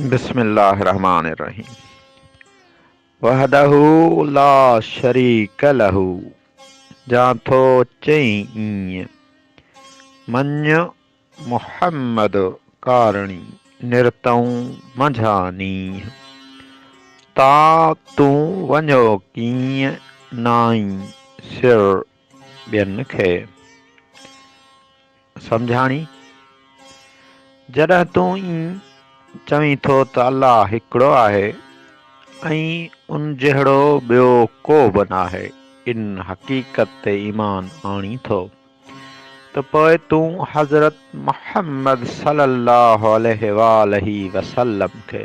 बिस्मिल्लाहिर्रहमानिर्रहीम। वहदहु ला शरीक लहू जाथो चई मञ मुहम्मद कारणी निरतऊं मंझानी ता तूं वञो कीअं नाई सिर ॿियनि खे सम्झाणी। जॾहिं तूं ई चवीं थो त अल्लाह हिकिड़ो आहे ऐं उन जहिड़ो ॿियो को बि नाहे, इन हक़ीक़त ते ईमान आणी थो त पोइ तूं हज़रत मुहम्मद सल्लल्लाहु अलैहि वसल्लम खे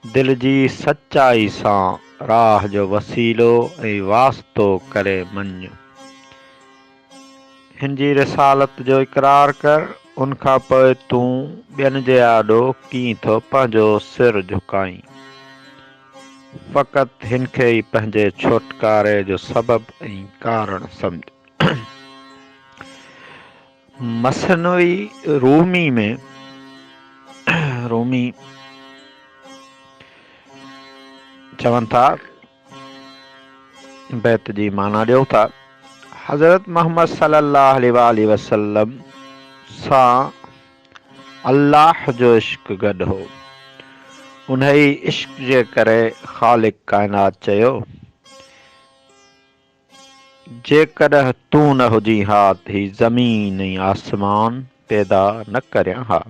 दिल जी सचाई सां राह जो वसीलो ऐं वास्तो करे मञ। हिन जी रिसालत जो इक़रार कर। उन खां पोइ तूं ॿियनि जे आॾो कीअं थो पंहिंजो सिर झुकाईं। फ़क़ति हिन खे ई पंहिंजे छुटकारे जो सबबु ऐं कारण सम्झ। मसनवी रूमी में रूमी चवनि था, बैत जी माना ॾियो था, हज़रत मोहम्मद सल्लल्लाहु अलैहि वसल्लम सां अल्लाह जो इश्क गॾु हो। उन ई इश्क जे करे ख़ालिक काइनात चयो, जेकॾहिं तूं न हुजी हा त ही ज़मीन ऐं आसमान पैदा न करियां हा।